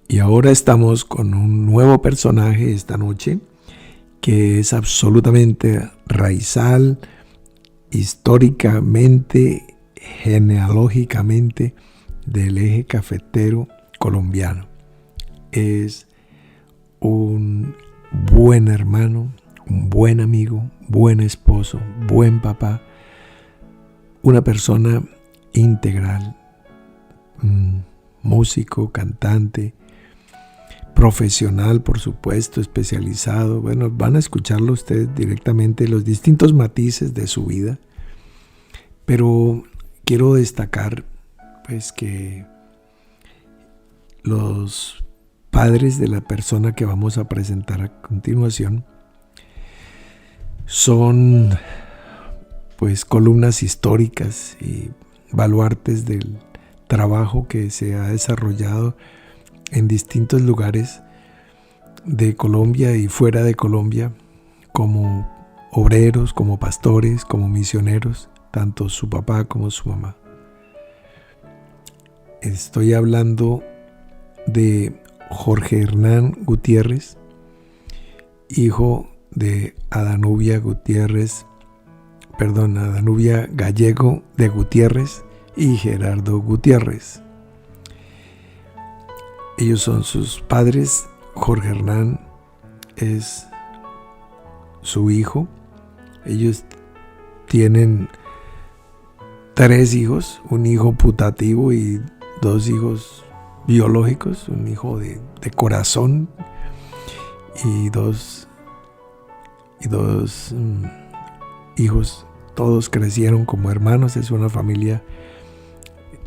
Y ahora estamos con un nuevo personaje esta noche que es absolutamente raizal, históricamente, genealógicamente del eje cafetero colombiano. Es un buen hermano, un buen amigo, buen esposo, buen papá, una persona integral, músico, cantante, profesional, por supuesto, especializado. Bueno, van a escucharlo ustedes directamente, los distintos matices de su vida, pero quiero destacar pues que los padres de la persona que vamos a presentar a continuación son pues columnas históricas y baluartes del trabajo que se ha desarrollado en distintos lugares de Colombia y fuera de Colombia, como obreros, como pastores, como misioneros, tanto su papá como su mamá. Estoy hablando de Jorge Hernán Gutiérrez, hijo de Adanubia Gallego de Gutiérrez y Gerardo Gutiérrez. Ellos son sus padres. Jorge Hernán es su hijo. Ellos tienen 3 hijos, un hijo putativo y 2 hijos biológicos, un hijo de corazón y dos hijos. Todos crecieron como hermanos. Es una familia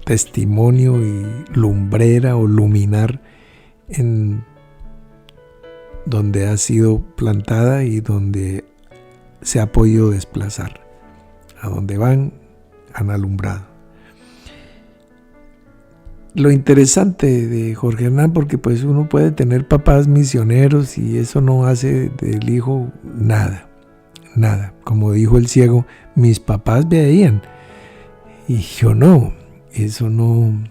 testimonio y lumbrera o luminar en donde ha sido plantada y donde se ha podido desplazar. A donde van, han alumbrado. Lo interesante de Jorge Hernán, porque pues uno puede tener papás misioneros y eso no hace del hijo nada. Como dijo el ciego, mis papás veían y yo no. Eso no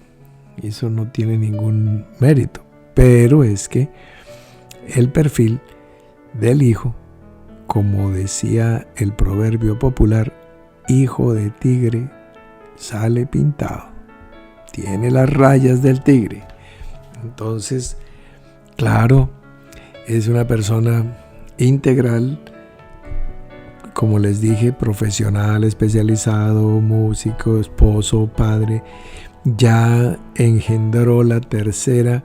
tiene ningún mérito. Pero es que el perfil del hijo, como decía el proverbio popular, hijo de tigre sale pintado. Tiene las rayas del tigre. Entonces, claro, es una persona integral, como les dije, profesional, especializado, músico, esposo, padre. Ya engendró la 3ª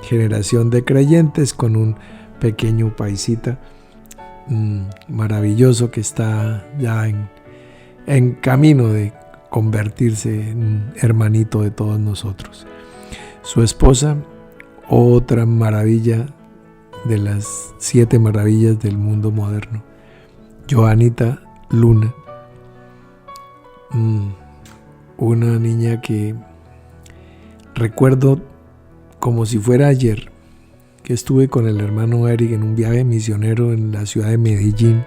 generación de creyentes con un pequeño paisita maravilloso que está ya en camino de convertirse en un hermanito de todos nosotros. Su esposa, otra maravilla de las 7 maravillas del mundo moderno, Joanita Luna, una niña que recuerdo como si fuera ayer, que estuve con el hermano Eric en un viaje misionero en la ciudad de Medellín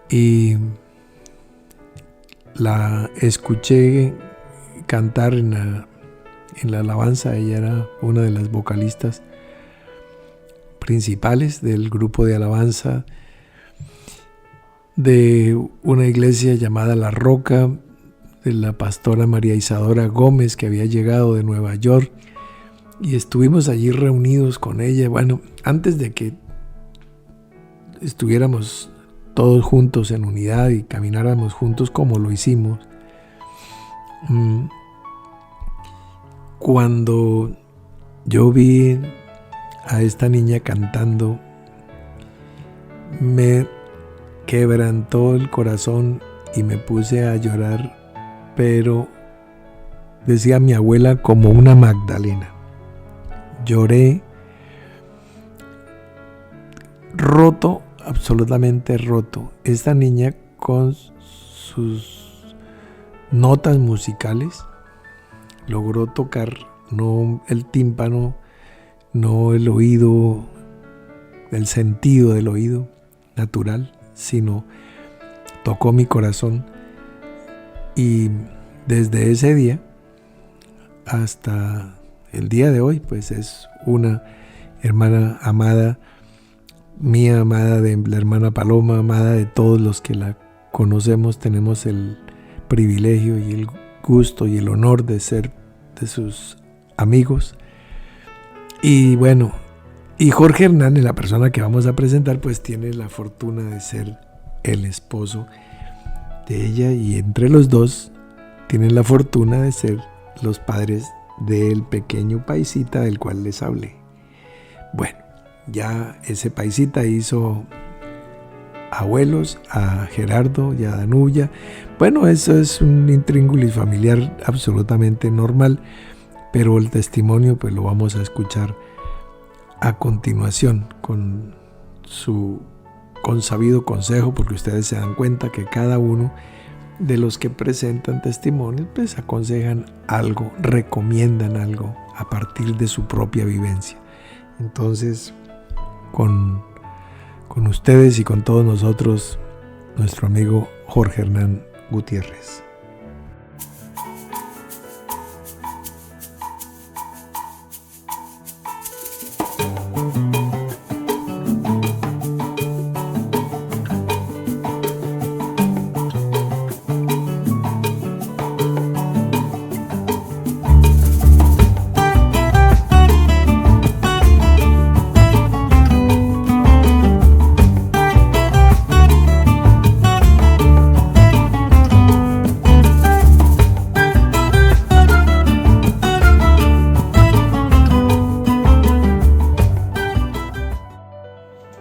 y la escuché cantar en la alabanza. Ella era una de las vocalistas principales del grupo de alabanza de una iglesia llamada La Roca, de la pastora María Isadora Gómez, que había llegado de Nueva York, y estuvimos allí reunidos con ella. Bueno, antes de que estuviéramos todos juntos en unidad y camináramos juntos como lo hicimos, cuando yo vi a esta niña cantando, me quebrantó el corazón y me puse a llorar, pero decía mi abuela, como una Magdalena. Lloré roto, absolutamente roto. Esta niña, con sus notas musicales, logró tocar no el tímpano, no el oído, el sentido del oído natural, sino tocó mi corazón. Y desde ese día hasta el día de hoy pues es una hermana amada, mía, amada de la hermana Paloma, amada de todos los que la conocemos. Tenemos el privilegio y el gusto y el honor de ser de sus amigos. Y bueno, y Jorge Hernández, la persona que vamos a presentar, pues tiene la fortuna de ser el esposo de ella, y entre los dos tienen la fortuna de ser los padres del pequeño paisita del cual les hablé. Bueno, ya ese paisita hizo abuelos, a Gerardo y a Danuya. Bueno, eso es un intríngulis familiar absolutamente normal, pero el testimonio pues lo vamos a escuchar a continuación con su consabido consejo, porque ustedes se dan cuenta que cada uno de los que presentan testimonios pues aconsejan algo, recomiendan algo a partir de su propia vivencia. Entonces, con ustedes y con todos nosotros, nuestro amigo Jorge Hernán Gutiérrez.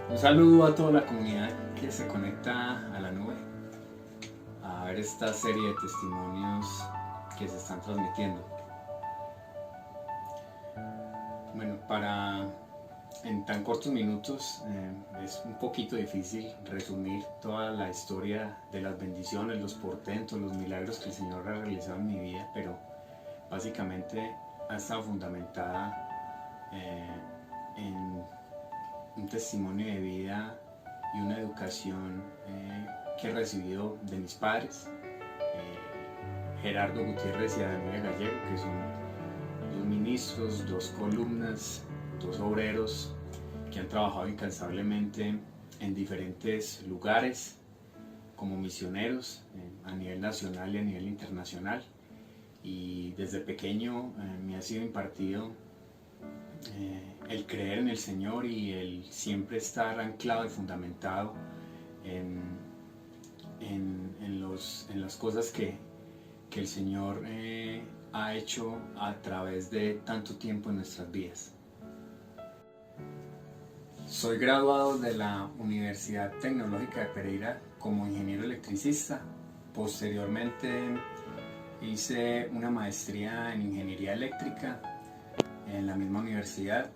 Un saludo a toda la comunidad que se conecta a la nube a ver esta serie de testimonios que se están transmitiendo. Bueno, en tan cortos minutos es un poquito difícil resumir toda la historia de las bendiciones, los portentos, los milagros que el Señor ha realizado en mi vida, pero básicamente ha estado fundamentada en un testimonio de vida y una educación que he recibido de mis padres, Gerardo Gutiérrez y Danuya Gallego, que son dos ministros, dos columnas, dos obreros que han trabajado incansablemente en diferentes lugares como misioneros a nivel nacional y a nivel internacional, y desde pequeño me ha sido impartido el creer en el Señor y el siempre estar anclado y fundamentado en las cosas que el Señor ha hecho a través de tanto tiempo en nuestras vidas. Soy graduado de la Universidad Tecnológica de Pereira como ingeniero electricista. Posteriormente hice una maestría en ingeniería eléctrica en la misma universidad.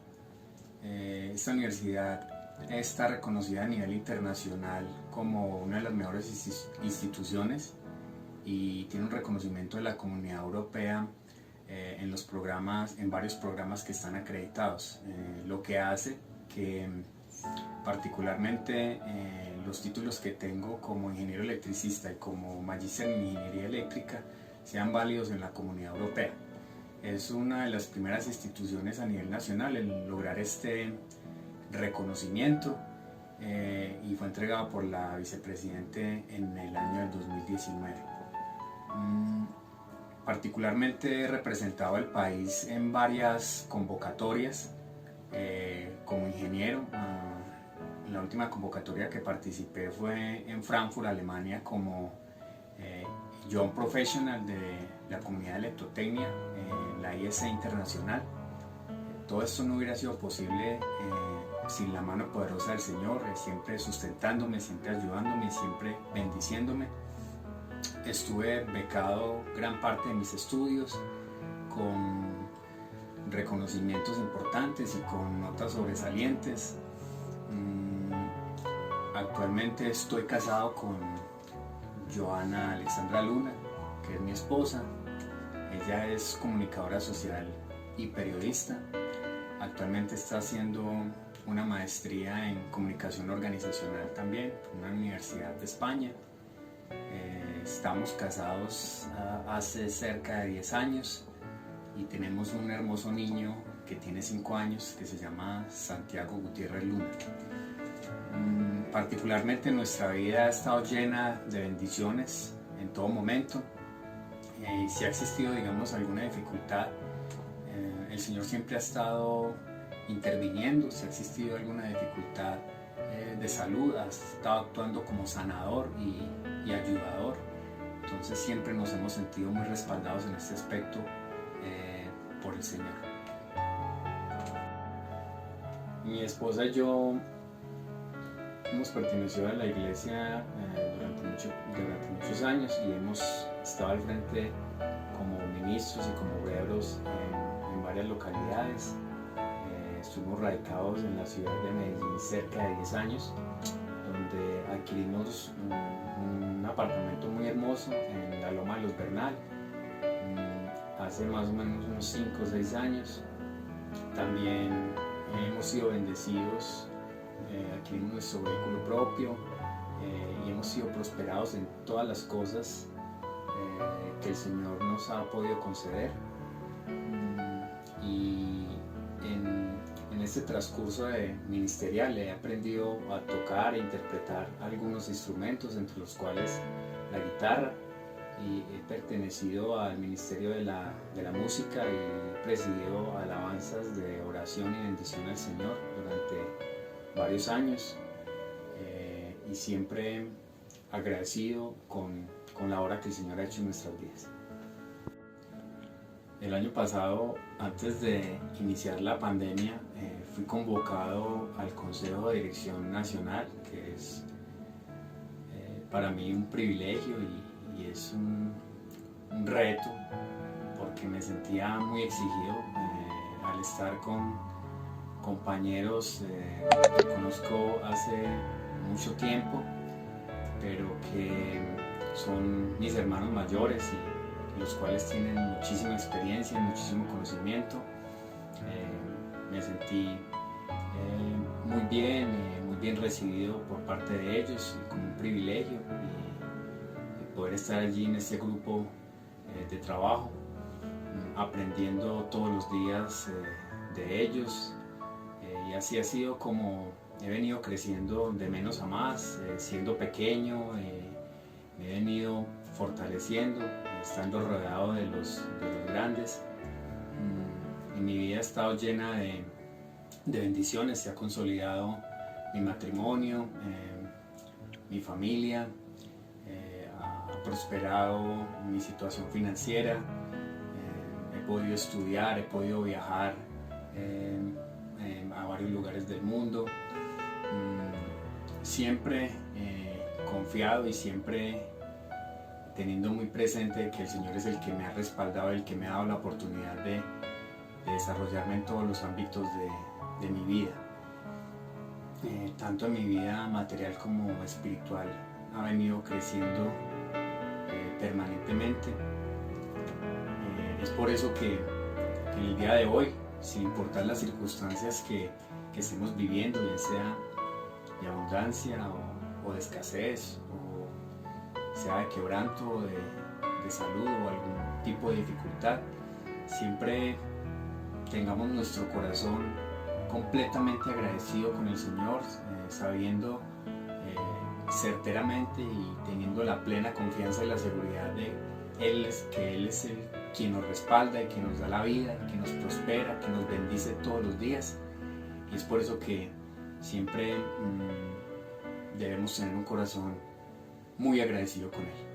Esta universidad está reconocida a nivel internacional como una de las mejores instituciones y tiene un reconocimiento de la Comunidad Europea en varios programas que están acreditados, lo que hace que particularmente los títulos que tengo como ingeniero electricista y como magíster en ingeniería eléctrica sean válidos en la Comunidad Europea. Es una de las primeras instituciones a nivel nacional en lograr este reconocimiento y fue entregado por la vicepresidente en el año del 2019. Particularmente he representado al país en varias convocatorias como ingeniero. La última convocatoria que participé fue en Frankfurt, Alemania, como Young Professional de la comunidad de electrotecnia, la IEC Internacional. Todo esto no hubiera sido posible sin la mano poderosa del Señor, siempre sustentándome, siempre ayudándome, siempre bendiciéndome. Estuve becado gran parte de mis estudios con reconocimientos importantes y con notas sobresalientes. Actualmente estoy casado con Joana Alexandra Luna, que es mi esposa. Ella es comunicadora social y periodista. Actualmente está haciendo una maestría en comunicación organizacional también en una universidad de España. Estamos casados hace cerca de 10 años y tenemos un hermoso niño que tiene 5 años que se llama Santiago Gutiérrez Luna. Particularmente nuestra vida ha estado llena de bendiciones en todo momento. Si ha existido, digamos, alguna dificultad, el Señor siempre ha estado interviniendo. Si ha existido alguna dificultad de salud, ha estado actuando como sanador y ayudador. Entonces siempre nos hemos sentido muy respaldados en este aspecto por el Señor. Mi esposa y yo hemos pertenecido a la iglesia durante muchos años y hemos estado al frente como ministros y como obreros en varias localidades. Estuvimos radicados en la ciudad de Medellín cerca de 10 años, donde adquirimos un apartamento muy hermoso en la Loma de los Bernal hace más o menos unos 5 o 6 años. También hemos sido bendecidos, adquirimos nuestro vehículo propio y hemos sido prosperados en todas las cosas que el Señor nos ha podido conceder. Y en este transcurso ministerial he aprendido a tocar e interpretar algunos instrumentos, entre los cuales la guitarra, y he pertenecido al ministerio de la música y he presidido alabanzas de oración y bendición al Señor durante varios años, y siempre agradecido con la obra que el Señor ha hecho en nuestras vidas. El año pasado, antes de iniciar la pandemia, fui convocado al Consejo de Dirección Nacional, que es para mí un privilegio y es un reto, porque me sentía muy exigido al estar con compañeros que conozco hace mucho tiempo, pero que son mis hermanos mayores y los cuales tienen muchísima experiencia, muchísimo conocimiento. Me sentí muy bien recibido por parte de ellos, y como un privilegio y poder estar allí en este grupo de trabajo, aprendiendo todos los días de ellos, y así ha sido como he venido creciendo de menos a más, siendo pequeño, me he venido fortaleciendo, estando rodeado de los grandes. Y mi vida ha estado llena de bendiciones. Se ha consolidado mi matrimonio, mi familia, ha prosperado mi situación financiera, he podido estudiar, he podido viajar a varios lugares del mundo, siempre confiado y siempre teniendo muy presente que el Señor es el que me ha respaldado, el que me ha dado la oportunidad de desarrollarme en todos los ámbitos de mi vida, tanto en mi vida material como espiritual. Ha venido creciendo permanentemente. Es por eso que en el día de hoy, sin importar las circunstancias que estemos viviendo, ya sea de abundancia o de escasez, o sea de quebranto, de salud o algún tipo de dificultad, siempre tengamos nuestro corazón completamente agradecido con el Señor, sabiendo certeramente y teniendo la plena confianza y la seguridad de que Él es quien nos respalda y que nos da la vida, que nos prospera, que nos bendice todos los días. Y es por eso que siempre debemos tener un corazón muy agradecido con Él.